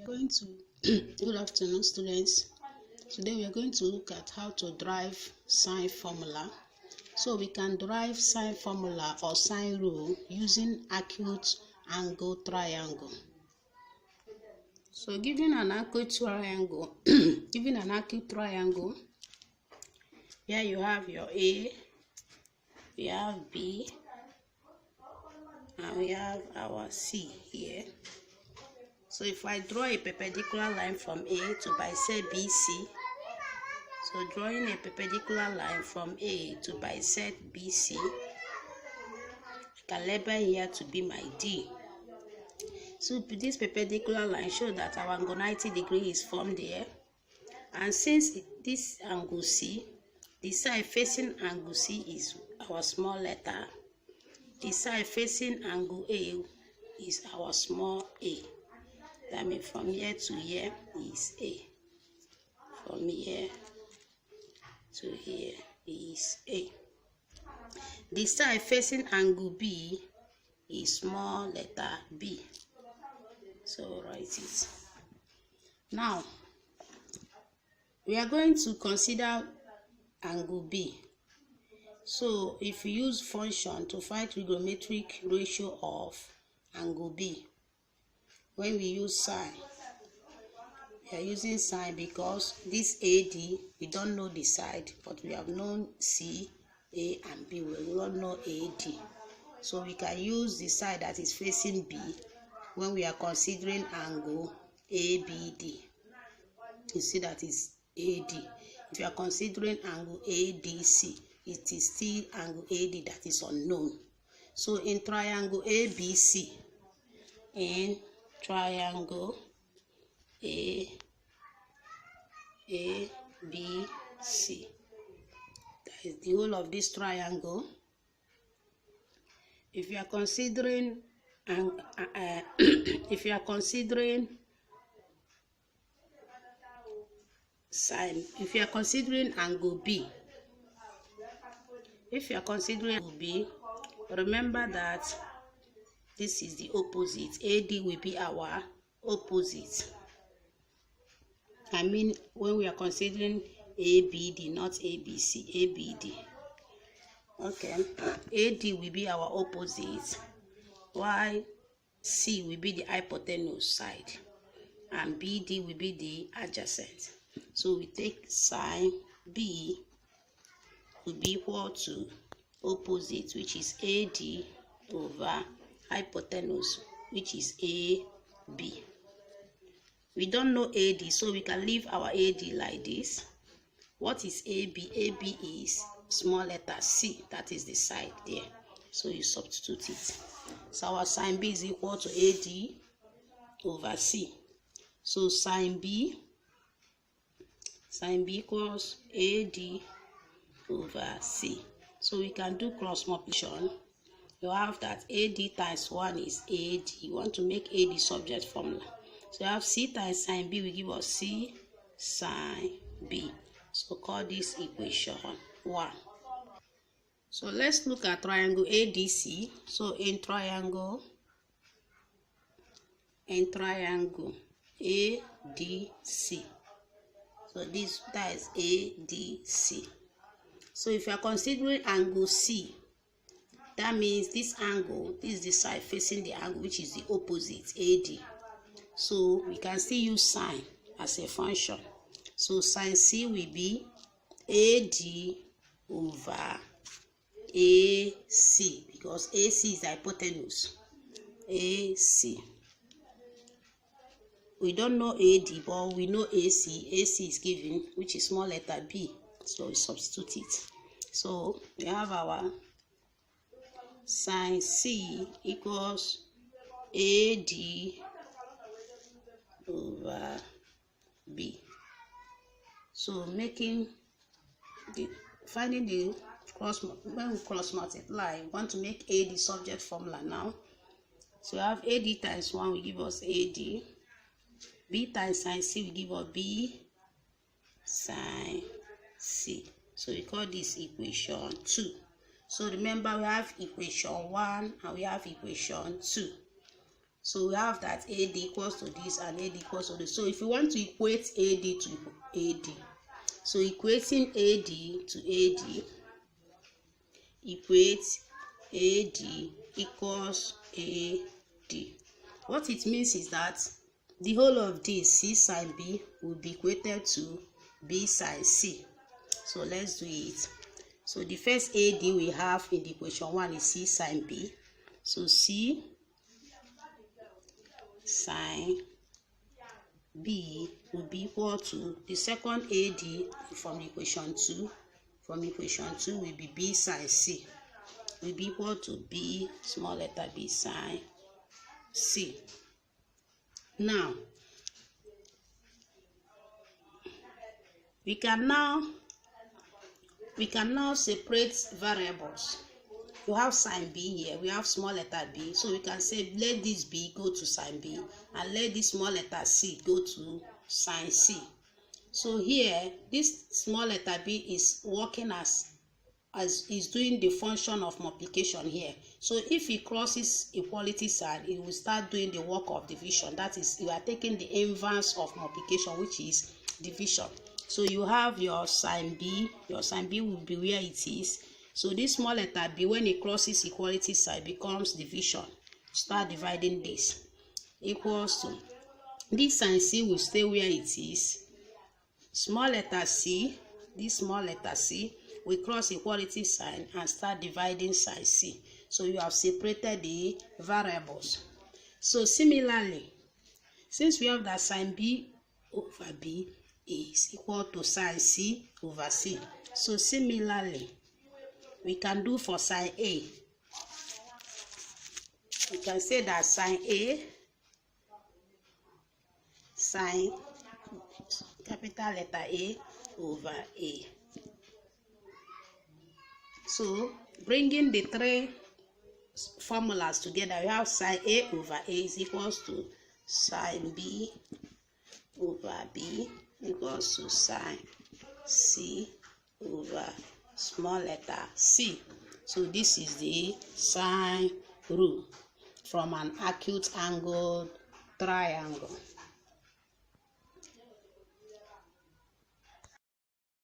Going to Good afternoon, students. Today we are going to look at how to derive sine formula. So we can derive sine formula or sine rule using acute angle triangle. So given an acute triangle, here you have your A, we have B, and we have our C here. So if I draw a perpendicular line from A to bisect BC, so drawing a perpendicular line from A to bisect BC, I can label here to be my D. So this perpendicular line shows that our angle 90 degree is formed here. And since this angle C, the side facing angle C is our small letter, the side facing angle A is our small a. That means from here to here is A. From here to here is A. The side facing angle B is small letter B. So write it. Now, we are going to consider angle B. So if we use function to find trigonometric ratio of angle B, when we use sine, we are using sine because this AD, we don't know the side, but we have known C, A, and B. We don't know AD. So we can use the side that is facing B when we are considering angle ABD. You see that is AD. If you are considering angle ADC, it is still angle AD that is unknown. So in triangle ABC, in triangle ABC, that is the whole of this triangle. If you are considering sine, if you are considering angle B, remember that this is the opposite. AD will be our opposite. I mean, when we are considering ABD, not ABC, ABD. Okay, AD will be our opposite, while C will be the hypotenuse side, and BD will be the adjacent. So we take sine B will be equal to opposite, which is AD, over hypotenuse, which is AB. We don't know AD, so we can leave our AD like this. What is AB? AB is small letter C, that is the side there. So you substitute it. So our sine B is equal to AD over C. So sine B equals AD over C. So we can do cross multiplication. You have that AD times 1 is AD. You want to make AD subject formula. So you have C times sine B will give us C sine B. So call this equation 1. So let's look at triangle ADC. So in triangle ADC. So that is ADC. So if you are considering angle C, that means this angle, this is the side facing the angle which is the opposite, AD. So we can still use sine as a function. So sine C will be AD over AC, because AC is the hypotenuse. AC. We don't know AD, but we know AC. AC is given, which is small letter B. So we substitute it. So we have our sine C equals AD over B. So finding the when we cross multiply, we want to make AD subject formula now. So we have AD times 1 will give us AD. B times sine C will give us B sine C. So we call this equation 2. So remember, we have equation 1 and we have equation 2. So we have that AD equals to this and AD equals to this. So if you want to equate AD to AD, so equating AD to AD, equate AD equals AD. What it means is that the whole of this C sine B will be equated to B sine C. So let's do it. So the first AD we have in the equation 1 is C sine B. So C sine B will be equal to the second AD from the equation 2. From equation 2 will be B sine C. Will be equal to B, small letter B sine C. Now, we can now separate variables. You have sine B here, we have small letter b, so we can say let this b go to sine b and let this small letter c go to sine c. So here this small letter b is working as is doing the function of multiplication here. So if it crosses equality sign, it will start doing the work of division. That is, you are taking the inverse of multiplication, which is division. So you have your sine b will be where it is. So this small letter b, when it crosses equality sign, becomes division. Start dividing this. Equals to, this sine c will stay where it is. Small letter c, this small letter c, we cross equality sign and start dividing sine c. So you have separated the variables. So similarly, since we have that sine b over b is equal to sine c over c, so similarly we can do for sine a. We can say that sine a, sine capital letter A over A. So bringing the three formulas together, we have sine A over A is equals to sine B over B equals to sine C over small letter c. So this is the sine rule from an acute angle triangle.